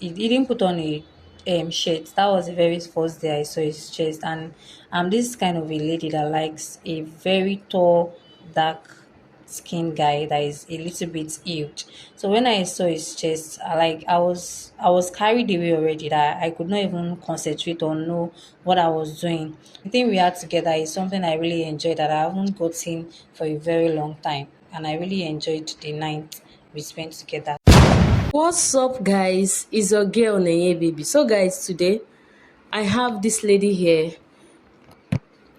he didn't put on a shirt. That was the very first day I saw his chest. And I'm this kind of a lady that likes a very tall, dark skin guy that is a little bit huge. So when I saw his chest, I was carried away already that I could not even concentrate or know what I was doing. The thing we had together is something I really enjoyed that I haven't gotten for a very long time. And I really enjoyed the night we spent together. What's up, guys? It's your girl Neye Baby. So, guys, today I have this lady here.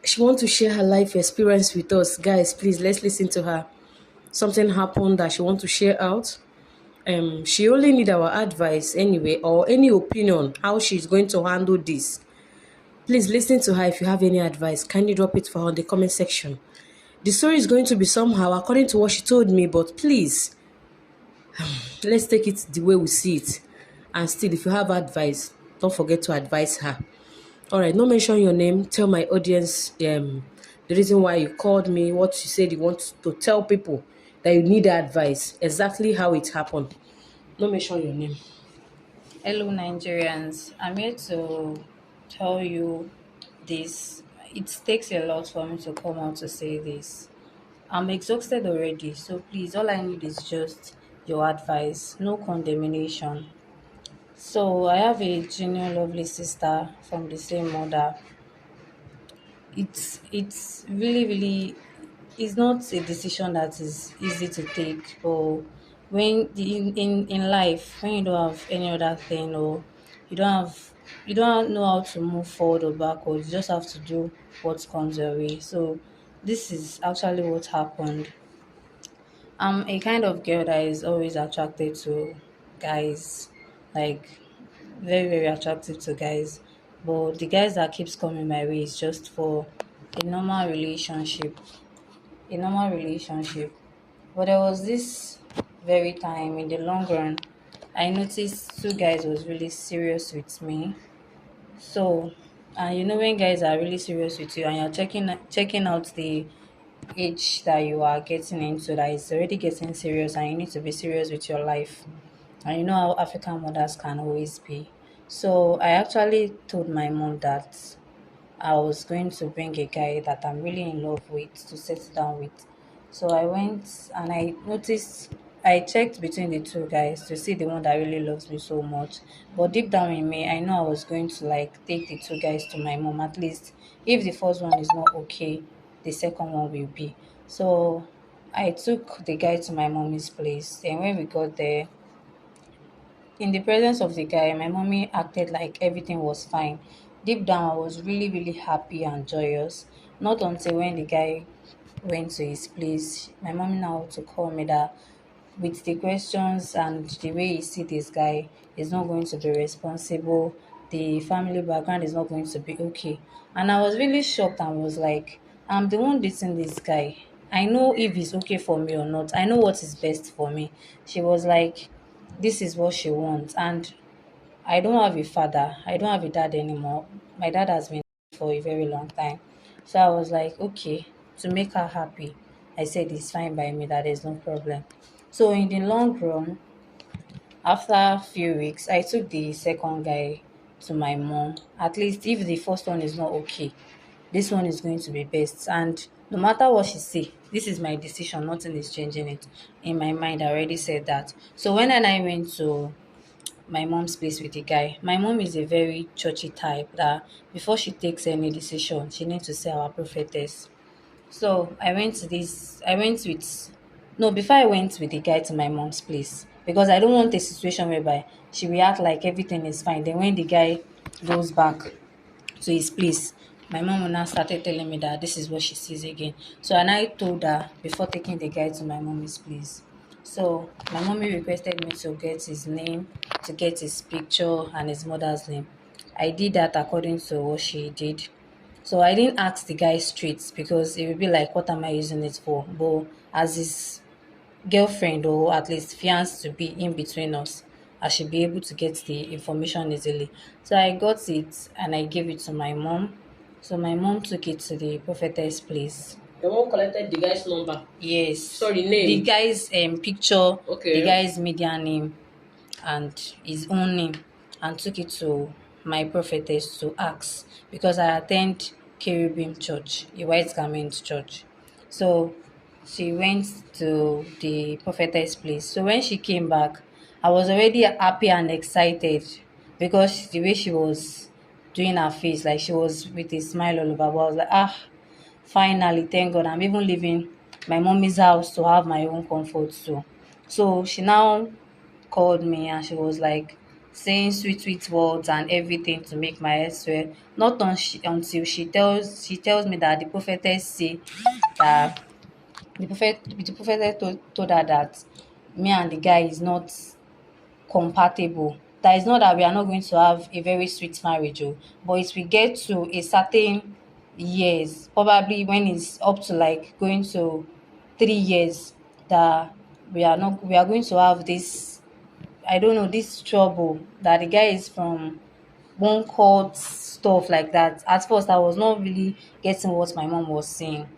She wants to share her life experience with us, guys. Please let's listen to her. Something happened that she wants to share out. She only need our advice anyway, or any opinion how she's going to handle this. Please listen to her. If you have any advice, kindly drop it for her in the comment section. The story is going to be somehow according to what she told me, but please let's take it the way we see it. And still, if you have advice, don't forget to advise her. All right, no mention your name. Tell my audience the reason why you called me, what you said you want to tell people that you need advice, exactly how it happened. No mention your name. Hello, Nigerians. I'm here to tell you this. It takes a lot for me to come out to say this. I'm exhausted already, so please, all I need is just your advice, no condemnation. So, I have a junior lovely sister from the same mother. It's really it's not a decision that is easy to take, or in life, when you don't have any other thing, or you don't know how to move forward or backward, you just have to do what comes your way. So this is actually what happened. I'm a kind of girl that is always attracted to guys, like very attractive to guys. But the guys that keeps coming my way is just for a normal relationship. A normal relationship. But there was this very time in the long run, I noticed two guys was really serious with me. So, and you know when guys are really serious with you and you're checking out the age that you are getting into, that is already getting serious, and you need to be serious with your life. And you know how African mothers can always be. So I actually told my mom that I was going to bring a guy that I'm really in love with to settle down with. So I went and I checked between the two guys to see the one that really loves me so much. But deep down in me, I know I was going to like take the two guys to my mom. At least if the first one is not okay, the second one will be. So I took the guy to my mommy's place. And when we got there, in the presence of the guy, my mommy acted like everything was fine. Deep down, I was really happy and joyous. Not until when the guy went to his place, my mommy now to call me that with the questions and the way you see this guy is not going to be responsible. The family background is not going to be okay. And I was really shocked and was like, I'm the one dating this guy. I know if he's okay for me or not. I know what is best for me. She was like, this is what she wants. And I don't have a father. I don't have a dad anymore. My dad has been for a very long time. So I was like, okay, to make her happy, I said it's fine by me, that there's no problem. So in the long run, after a few weeks, I took the second guy to my mom. At least if the first one is not okay, this one is going to be best. And no matter what she say, this is my decision. Nothing is changing it. In my mind, I already said that. So when I went to my mom's place with the guy. My mom is a very churchy type that before she takes any decision, she needs to say our prophetess. So I went with, no, before I went with the guy to my mom's place, because I don't want a situation whereby she will act like everything is fine. Then when the guy goes back to his place, my mom will now started telling me that this is what she sees again. So and I told her before taking the guy to my mommy's place. So my mommy requested me to get his name, to get his picture and his mother's name. I did that according to what she did. So I didn't ask the guy straight because it would be like, what am I using it for? But as his girlfriend, or at least fiance to be in between us, I should be able to get the information easily. So I got it and I gave it to my mom. So my mom took it to the prophetess place. The one collected the guy's number. Yes. Sorry, The name. guy's picture, the Okay. guy's media name, and his own name. and took it to my prophetess to ask because I attend Cherubim Church, a white garment church. So she went to the prophetess place. So when she came back, I was already happy and excited because the way she was doing her face, like she was with a smile all over. But I was like, finally, thank God, I'm even leaving my mommy's house to have my own comfort too. So she now called me and she was like saying sweet sweet words and everything to make my head swell. Not until she tells me that the prophetess say that the prophetess told her that me and the guy is not compatible. That is not that we are not going to have a very sweet marriage, but it will get to a certain years, probably when it's up to like going to 3 years, that we are going to have this, I don't know, this trouble that the guy is from one court stuff like that. At first I was not really getting what my mom was saying.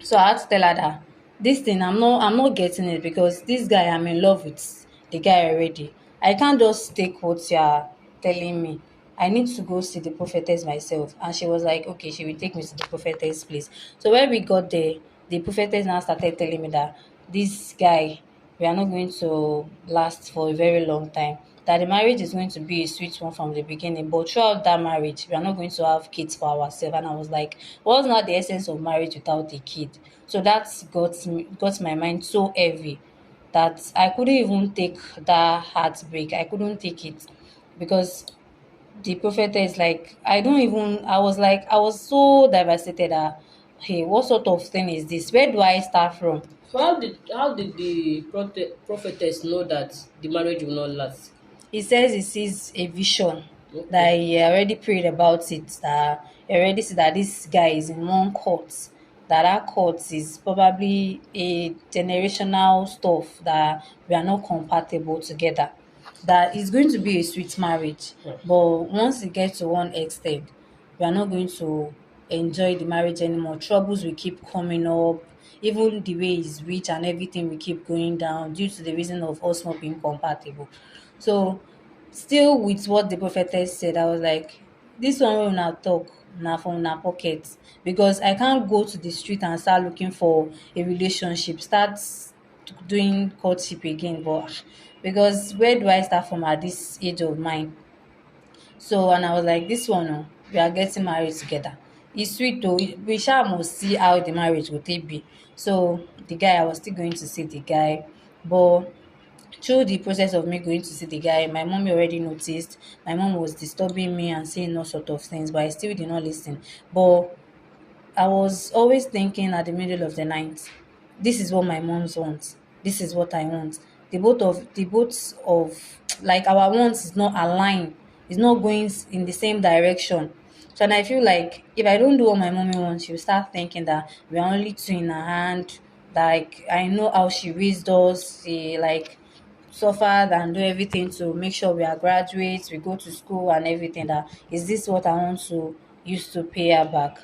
So I had to tell her that this thing I'm not getting it because this guy, I'm in love with the guy already. I can't just take what you're telling me. I need to go see the prophetess myself. And she was like, okay, she will take me to the prophetess place. So when we got there, the prophetess now started telling me that this guy, we are not going to last for a very long time. That the marriage is going to be a sweet one from the beginning, but throughout that marriage, we are not going to have kids for ourselves. And I was like, what's not the essence of marriage without a kid? So that got my mind so heavy that I couldn't even take that heartbreak. I couldn't take it because the prophetess, like, I was so devastated that, hey, what sort of thing is this? Where do I start from? So how did the prophetess know that the marriage will not last? He says he sees a vision, that Okay. he already prayed about it, that he already see that this guy is in one court, that court is probably a generational stuff, that we are not compatible together, that it's going to be a sweet marriage, but once it gets to one extent, we are not going to enjoy the marriage anymore. Troubles will keep coming up. Even the way he's rich and everything will keep going down due to the reason of us not being compatible. So, still with what the prophetess said, I was like, this one wey una talk na from una pocket, because I can't go to the street and start looking for a relationship, start doing courtship again. But because where do I start from at this age of mine? So, and I was like, this one, we are getting married together. It's sweet though. We shall must see how the marriage will take be. So the guy, I was still going to see the guy, but through the process of me going to see the guy, my mom already noticed. My mom was disturbing me and saying all sort of things, but I still did not listen. But I was always thinking at the middle of the night, this is what my mom's wants. This is what I want. The both of like our wants is not aligned. It's not going in the same direction. So, and I feel like if I don't do what my mommy wants, she'll start thinking that we're only two in her hand. Like, I know how she raised us. She like suffered and do everything to make sure we are graduates, we go to school and everything. That is this what I want to use to pay her back?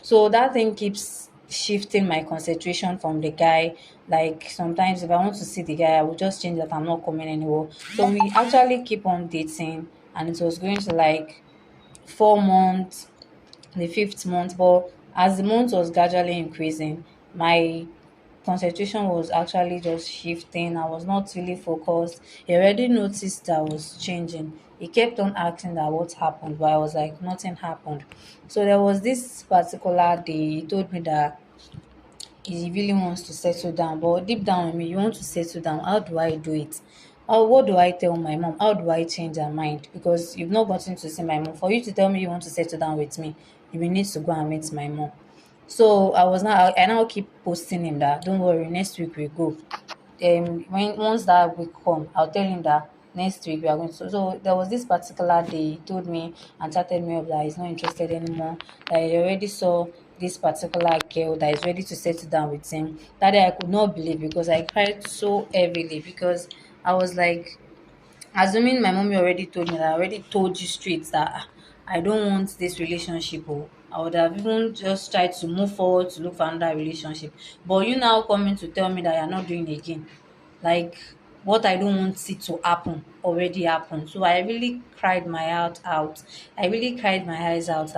So that thing keeps shifting my concentration from the guy. Like sometimes if I want to see the guy, I will just change that I'm not coming anymore. So we actually keep on dating, and it was going to like 4 months, the fifth month. But as the month was gradually increasing, my concentration was actually just shifting. I was not really focused. He already noticed that I was changing. He kept on asking that what happened, but I was like, nothing happened. So there was this particular day he told me that he really wants to settle down, but deep down in me, you want to settle down. How do I do it? Or what do I tell my mom? How do I change her mind? Because you've not gotten to see my mom. For you to tell me you want to settle down with me, you will need to go and meet my mom. So I now keep posting him that don't worry, next week we go. When once that week come, I'll tell him that next week we are going to. So there was this particular day he told me and chatted me up that he's not interested anymore. That he already saw this particular girl that is ready to settle down with him. That day I could not believe because I cried so heavily because I was like, assuming my mommy already told me that I already told you straight that I don't want this relationship. Oh, I would have even just tried to move forward to look for another relationship. But you now coming to tell me that you're not doing again. Like, what I don't want it to happen already happened. So I really cried my heart out. I really cried my eyes out.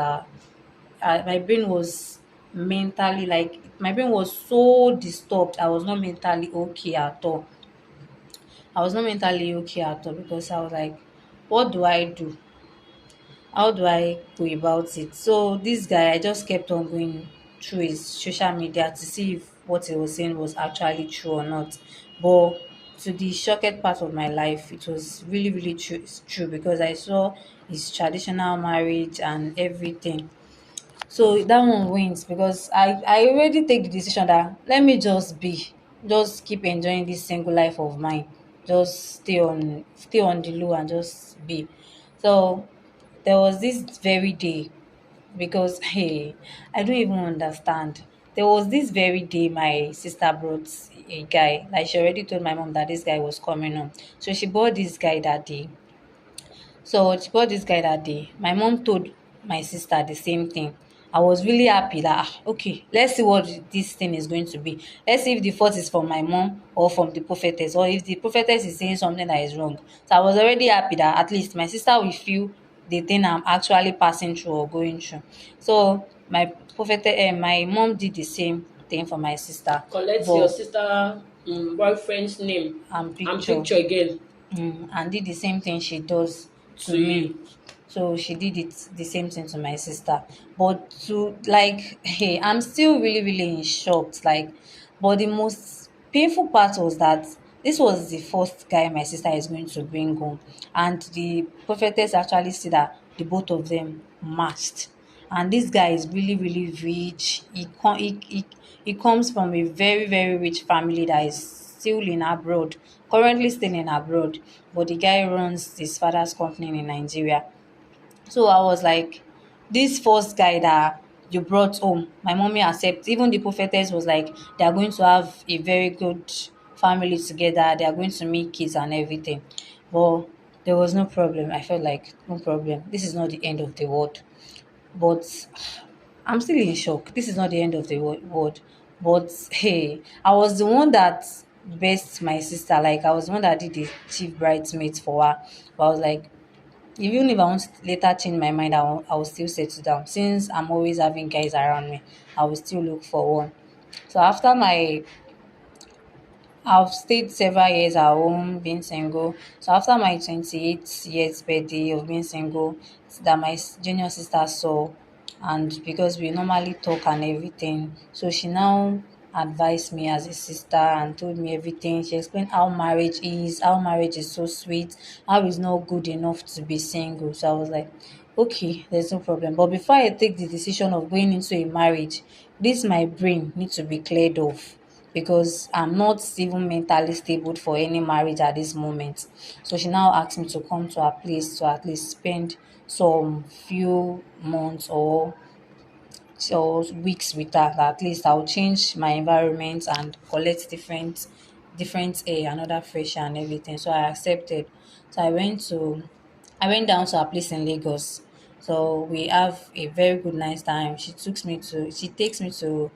My brain was mentally, like, my brain was so disturbed. I was not mentally okay at all. I was not mentally okay at all because I was like, what do I do? How do I go about it? So this guy, I just kept on going through his social media to see if what he was saying was actually true or not. But to the shocked part of my life, it was really, really true. It's true because I saw his traditional marriage and everything. So that one wins because I already take the decision that let me just keep enjoying this single life of mine. Just stay on the low and just be. So there was this very day because hey, I don't even understand. There was this very day my sister brought a guy. Like she already told my mom that this guy was coming home. So she brought this guy that day. So she bought this guy that day. My mom told my sister the same thing. I was really happy that okay, let's see what this thing is going to be. Let's see if the fault is from my mom or from the prophetess, or if the prophetess is saying something that is wrong. So I was already happy that at least my sister will feel the thing I'm actually passing through or going through. So my mom did the same thing for my sister, Collect your but sister boyfriend's name and picture. picture again And did the same thing she does to to me. you. So she did it the same thing to my sister. But to like, hey, I'm still really, really in shock. Like, but the most painful part was that this was the first guy my sister is going to bring home. And the prophetess actually said that the both of them matched. And this guy is really, really rich. He comes from a very, very rich family that is still in abroad, currently still in abroad, but the guy runs his father's company in Nigeria. So I was like, this first guy that you brought home, my mommy accept. Even the prophetess was like, they are going to have a very good family together. They are going to make kids and everything. But there was no problem. I felt like no problem. This is not the end of the world. But I'm still in shock. This is not the end of the world. But hey, I was the one that best my sister. Like I was the one that did the chief bridesmaid for her. But I was like, even if I want to later change my mind, I will still settle down. Since I'm always having guys around me, I will still look for one. So after my I've stayed several years at home being single. So after my 28th years birthday of being single, that my junior sister saw, and because we normally talk and everything, so she now advised me as a sister and told me everything. She explained how marriage is so sweet, how it's not good enough to be single. So I was like, okay, there's no problem. But before I take the decision of going into a marriage, this my brain needs to be cleared off because I'm not even mentally stable for any marriage at this moment. So she now asked me to come to her place to at least spend some few months or weeks with her. That at least I'll change my environment and collect different air, another fresh air and everything. So I accepted. So I went down to her place in Lagos. So we have a very good nice time. She takes me to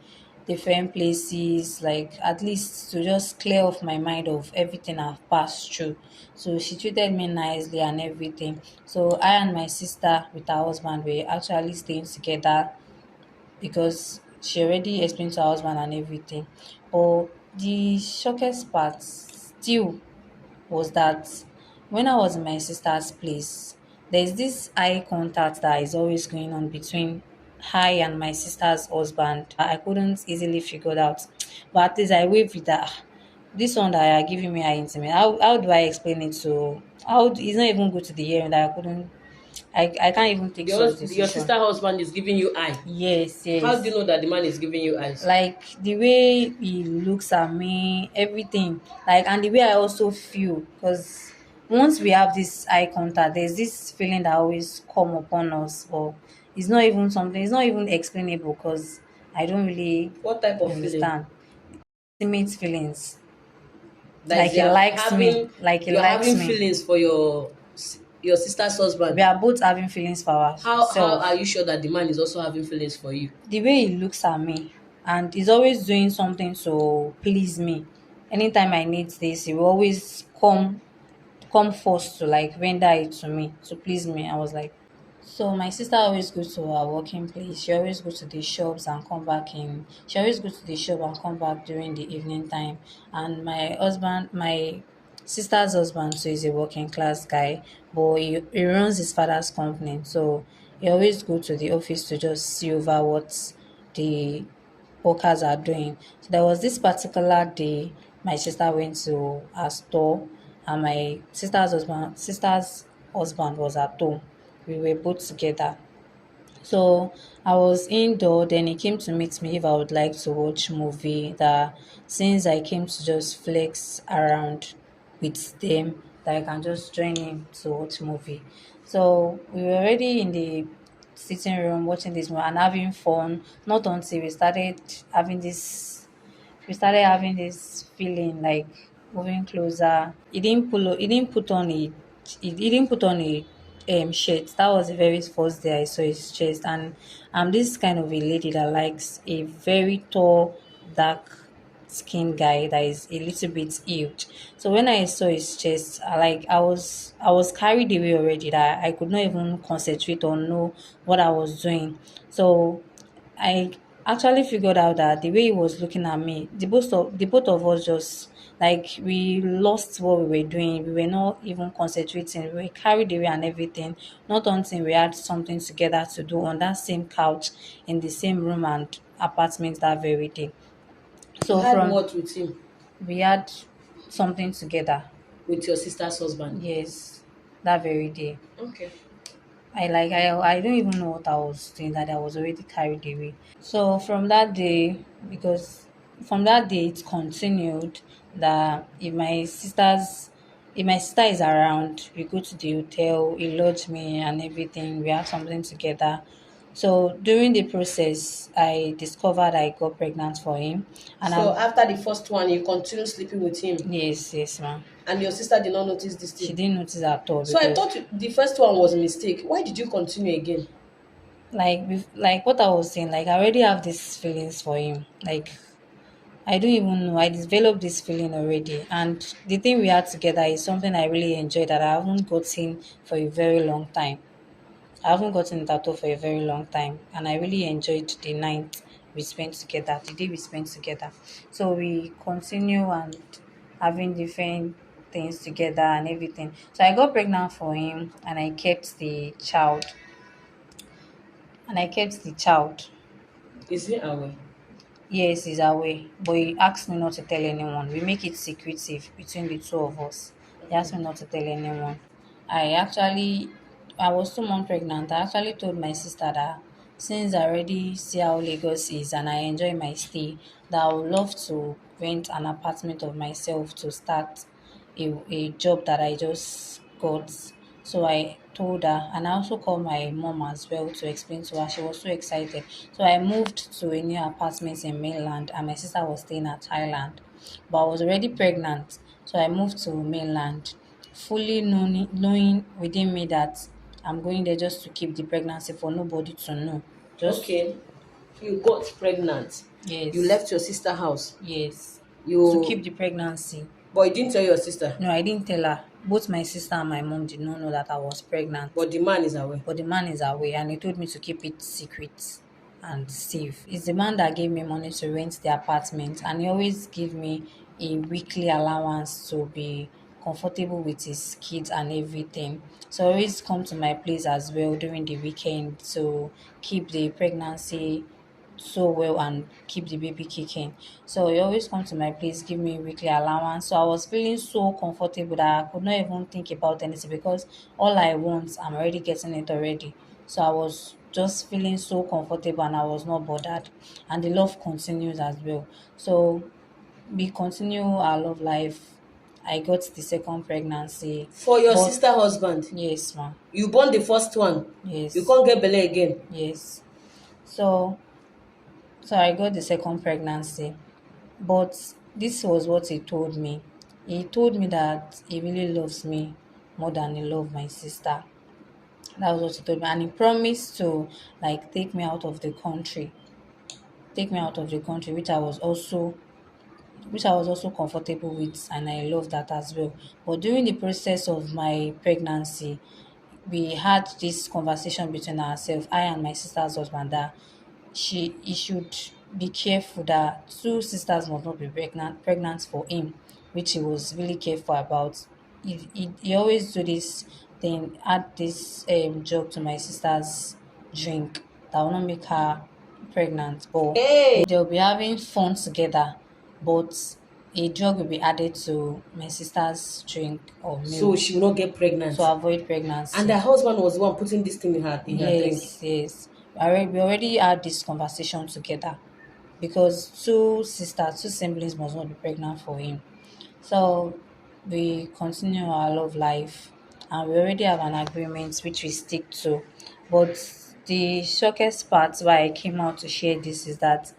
different places, like at least to just clear off my mind of everything I've passed through. So she treated me nicely and everything. So I and my sister with her husband were actually staying together because she already explained to her husband and everything. But the shockest part still was that when I was in my sister's place, there's this eye contact that is always going on between her and my sister's husband. I couldn't easily figure it out. But at least I waved with that. This one that are giving me eye intimate. How do I explain it to it's not even good to the hearing that I couldn't I can't even take such Your sister decision. husband is giving you eye. Yes, How do you yes. know that the man is giving you eyes? Like the way he looks at me, everything, like, and the way I also feel, because once we have this eye contact, there's this feeling that always come upon us, or it's not even explainable because I don't really What type of feeling? understand. Intimate feelings, That is, like he you're likes having me. feelings for your sister's We husband. are both having feelings for How are ourselves. you sure that the man is also having feelings for you? The way he looks at me, and he's always doing something to please me. anytime I need this, he will always come first to like render it to me to please me. I was like, so my sister always goes to her working place. She always goes to the shops and come back in. She always goes to the shop and come back during the evening time. And my sister's husband, so he's a working class guy, but he runs his father's company. So he always go to the office to just see over what the workers are doing. So there was this particular day my sister went to her store and my sister's husband was at home. We were both together. So I was indoor, then he came to meet me if I would like to watch movie. That since I came to just flex around with them, that I can just join him to watch movie. So we were already in the sitting room watching this movie and having fun. Not until we started having this feeling like moving closer. He didn't put on a shirt. That was the very first day I saw his chest. And I'm this kind of a lady that likes a very tall, dark skinned guy that is a little bit huge. So when I saw his chest, I was carried away already that I could not even concentrate or know what I was doing. So I actually figured out that the way he was looking at me, the both of us just like we lost what we were doing. We were not even concentrating. We were carried away and everything. Not until we had something together to do on that same couch in the same room and apartment that very day. You So had from what with him? we had something together. With your sister's husband? Yes, that very day. Okay. I don't even know what I was doing that I was already carried away. So from that day it continued that if my sister is around, we go to the hotel, he lodge me and everything, we have something together. So during the process I discovered I got pregnant for him and So I'm after the first one, you continue sleeping with him, yes, ma'am. and your sister did not notice this She thing. didn't notice at all So I because thought the first one was a mistake. Why did you continue again? like what I was saying, like I already have these feelings for him. Like I don't even know. I developed this feeling already. And the thing we had together is something I really enjoyed that I haven't gotten for a very long time. I haven't gotten it at all for a very long time. And I really enjoyed the night we spent together, the day we spent together. So we continue and having different things together and everything. So I got pregnant for him and I kept the child. And I kept the child. Is he aware? Yes, he's away, but he asked me not to tell anyone. We make it secretive between the two of us. He asked me not to tell anyone. I was 2 months pregnant. I actually told my sister that since I already see how Lagos is and I enjoy my stay, that I would love to rent an apartment of myself to start a job that I just got. So I told her, and I also called my mom as well to explain to her. She was so excited. So I moved to a new apartment in mainland, and my sister was staying at Thailand. But I was already pregnant, so I moved to mainland, fully knowing within me that I'm going there just to keep the pregnancy for nobody to know. Just Okay. You got pregnant. You yes, left your sister house. yes, to keep You, the pregnancy. but you didn't tell your sister. No, I didn't tell her. Both my sister and my mom did not know that I was pregnant. But the man is aware. But the man is away and he told me to keep it secret and safe. It's the man that gave me money to rent the apartment and he always give me a weekly allowance to be comfortable with his kids and everything. So he always come to my place as well during the weekend to keep the pregnancy so well and keep the baby kicking. So he always come to my place, give me weekly allowance. So I was feeling so comfortable that I could not even think about anything because all I want, I'm already getting it already. So I was just feeling so comfortable and I was not bothered. And the love continues as well. So we continue our love life. I got the second pregnancy. For your But sister husband, yes, ma'am. you born the first one. You Yes. can't get belly again. Yes. So I got the second pregnancy. But this was what he told me. He told me that he really loves me more than he loved my sister. That was what he told me. And he promised to like take me out of the country. Take me out of the country, which I was also which I was also comfortable with, and I love that as well. But during the process of my pregnancy, we had this conversation between ourselves, I and my sister's husband, that he should be careful that two sisters must not be pregnant for him, which he was really careful about. He always do this thing, add this joke to my sister's drink that will not make her pregnant, but Hey! they'll be having fun together, but a drug will be added to my sister's drink or So milk she will not get to pregnant. avoid And her pregnancy. husband was the one putting this thing in her drink. Yes, yes. We already had this conversation together because two siblings must not be pregnant for him. So we continue our love life, and we already have an agreement which we stick to. But the shockest part why I came out to share this is that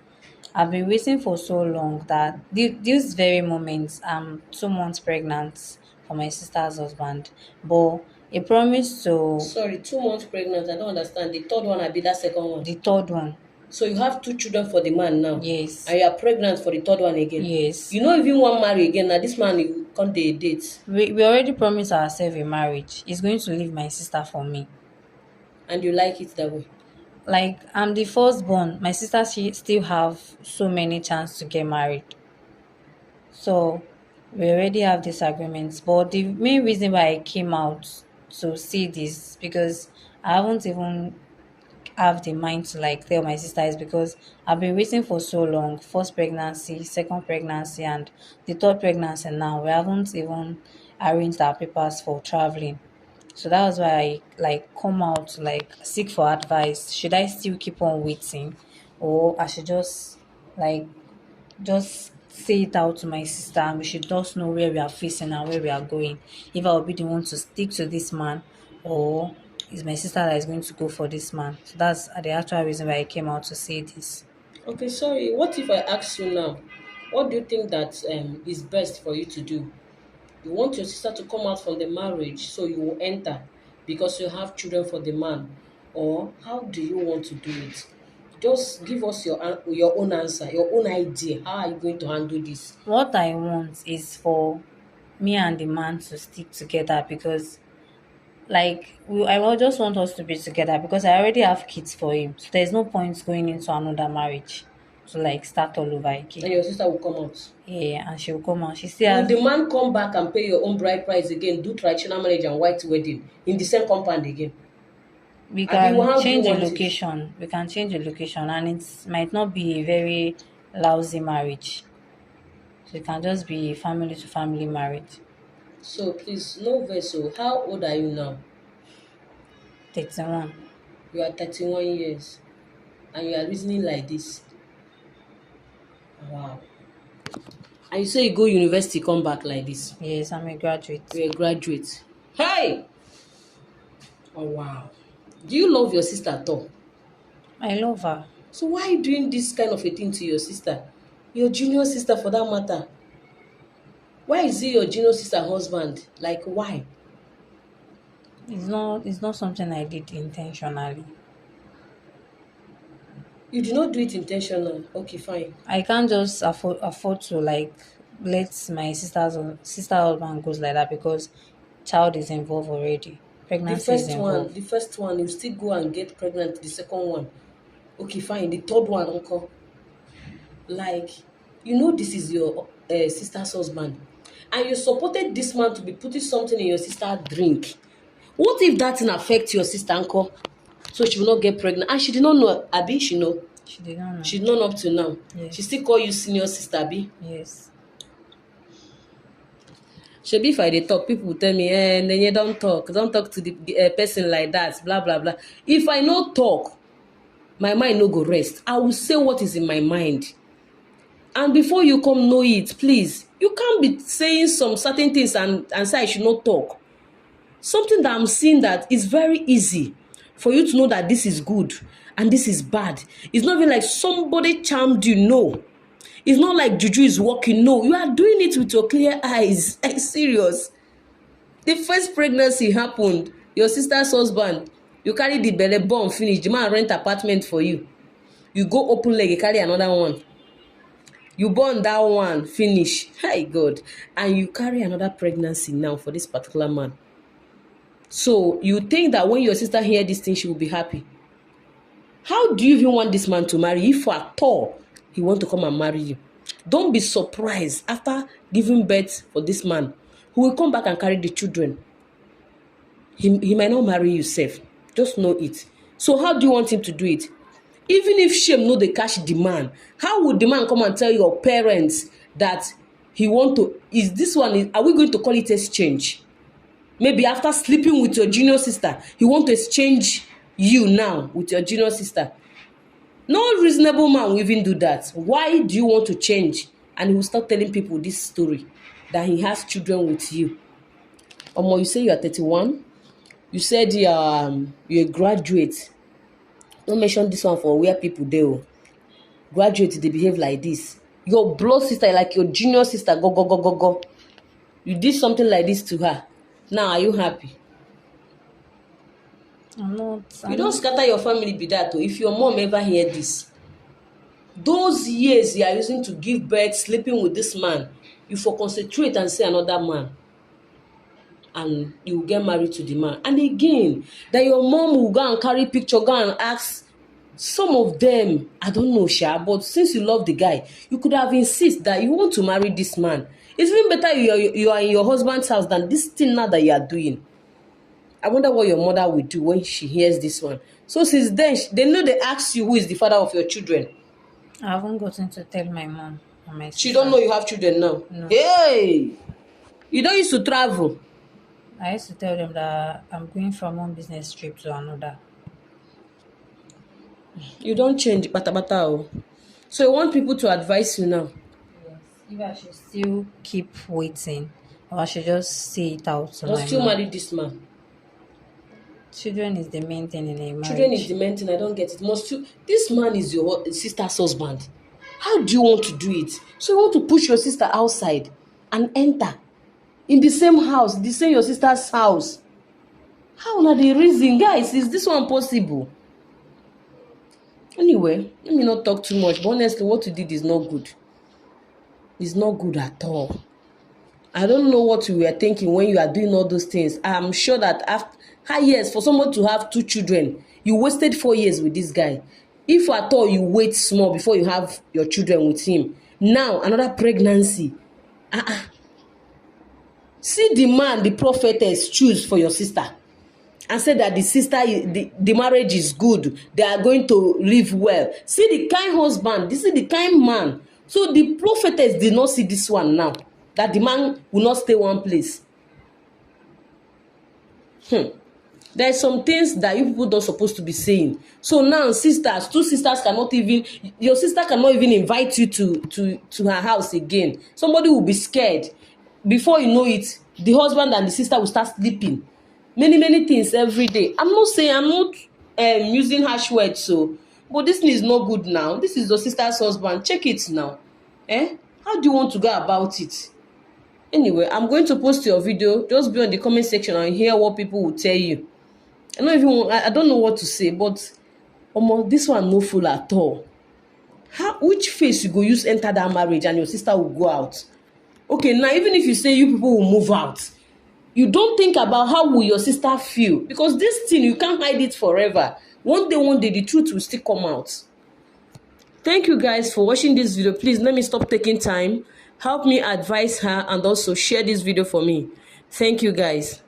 I've been waiting for so long that this very moment I'm 2 months pregnant for my sister's husband. But he promised to Sorry, 2 months pregnant. I don't understand. The third one, I be that second one. the third one. So you have two children for the man now, Yes. and you are pregnant for the third one again. Yes. You know, if you want marry again, now this man you can't date, We already promised ourselves a marriage. He's going to leave my sister for me. and you like it that way. Like I'm the firstborn. My sister she still have so many chance to get married. So we already have this agreement. But the main reason why I came out to see this because I haven't even have the mind to like tell my sister is because I've been waiting for so long. First pregnancy, second pregnancy, and the third pregnancy now. We haven't even arranged our papers for traveling. So that was why I like come out to like seek for advice. Should I still keep on waiting, or I should just like just say it out to my sister and we should just know where we are facing and where we are going. If I will be the one to stick to this man, or is my sister that is going to go for this man. So that's the actual reason why I came out to say this. Okay, sorry. What if I ask you now? What do you think that is best for you to do? You want your sister to come out from the marriage, so you will enter because you have children for the man, or how do you want to do it? Just give us your own answer, your own idea. How are you going to handle this? What I want is for me and the man to stick together because I will just want us to be together because I already have kids for him. So there's no point going into another marriage to like start all over again. And your sister will come out. Yeah, and she'll come out. She still Will has the man come back and pay your own bride price again, do traditional marriage and white wedding in the same compound again? we Abi, can how do you change the want it? location. We can change the location and it might not be a very lousy marriage. So it can just be family to family marriage. So please, no vessel. How old are you now? 31. You are 31 years and you are reasoning like this. Wow. And you say you go university, come back like this. Yes, I'm a graduate. You're a graduate. Hey! Oh, wow. Do you love your sister at all? I love her. So why are you doing this kind of a thing to your sister? Your junior sister for that matter. Why is it your junior sister husband? Like, why? It's not something I did intentionally. You did not do it intentional. Okay, fine. I can't just afford to like let my sister husband goes like that because child is involved already. The Pregnancy is first one, involved. the first one, you still go and get pregnant. The second one, okay, fine. The third one, uncle, like, you know, this is your sister's husband, and you supported this man to be putting something in your sister's drink. What if that thing affect your sister, uncle? So she will not get pregnant, and she did not know. Abi, she know. She did not know. She did not know up to now. She Yes. still call you senior sister, Abi. Yes. Shebi if I dey talk, people will tell me, Nenye, don't talk to the person like that, blah blah blah. If I no talk, my mind no go rest. I will say what is in my mind. And before you come know it, please, you can't be saying some certain things and say I should not talk. Something that I'm seeing that is very easy for you to know that this is good and this is bad. It's not even like somebody charmed you, no. It's not like juju is working, no. You are doing it with your clear eyes. Serious. The first pregnancy happened, your sister's husband, you carry the belle born finish, the man rent apartment for you. You go open leg, you carry another one. You born that one, finish. Hey God. And you carry another pregnancy now for this particular man. So you think that when your sister hear this thing, she will be happy. How do you even want this man to marry if at all he want to come and marry you? Don't be surprised after giving birth for this man. He will come back and carry the children. He might not marry you safe. Just know it. So how do you want him to do it? Even if shame no dey catch the man, how would the man come and tell your parents that he want to, is this one, are we going to call it exchange? Maybe after sleeping with your junior sister, he want to exchange you now with your junior sister. No reasonable man will even do that. Why do you want to change? And he will start telling people this story, that he has children with you. Omo, you say you are 31. You said you're a graduate. Don't mention this one for where people dey. Graduate, they behave like this. Your blood sister, like your junior sister, go. You did something like this to her. Now, are you happy? I'm not. You don't scatter your family be that. If your mom ever hear this, those years you are using to give birth, sleeping with this man, you for concentrate and see another man. And you will get married to the man. And again, that your mom will go and carry picture, go and ask some of them, I don't know, Sha, but since you love the guy, you could have insisted that you want to marry this man. It's even better you are in your husband's house than this thing now that you are doing. I wonder what your mother will do when she hears this one. So since then, they know they ask you who is the father of your children. I haven't gotten to tell my mom and my sister. She don't know you have children now. No. Hey, you don't used to travel. I used to tell them that I'm going from one business trip to another. You don't change bata. So you want people to advise you now. Yes. If I should still keep waiting, or I should just say it out to Or my still mom. marry this man. Children is the main thing in a marriage. Children is the main thing. I don't get it. Must you? This man is your sister's husband. How do you want to do it? So you want to push your sister outside and enter in the same house, the same your sister's house. How na the reason, guys? Is this one possible? Anyway, let me not talk too much. But honestly, what you did is not good. It's not good at all. I don't know what you were thinking when you are doing all those things. I'm sure that after years, for someone to have 2 children, you wasted 4 years with this guy. If at all you wait small before you have your children with him, now another pregnancy. See the man the prophetess choose for your sister and say that the sister, the marriage is good, they are going to live well. See the kind husband, this is the kind man. So the prophetess did not see this one now, that the man will not stay one place. There are some things that you people don't supposed to be saying. So now sisters, 2 sisters cannot even, your sister cannot even invite you to her house again. Somebody will be scared. Before you know it, the husband and the sister will start sleeping. Many things every day. I'm not using harsh words, so, but this thing is not good now. This is your sister's husband. Check it now. How do you want to go about it? Anyway, I'm going to post your video. Just be on the comment section and hear what people will tell you. I don't know what to say, but this one no fool at all. Which face you go use enter that marriage and your sister will go out? Okay, now even if you say you people will move out, you don't think about how will your sister feel, because this thing you can't hide it forever. One day the truth will still come out. Thank you guys for watching this video. Please let me stop taking time. Help me advise her and also share this video for me. Thank you guys.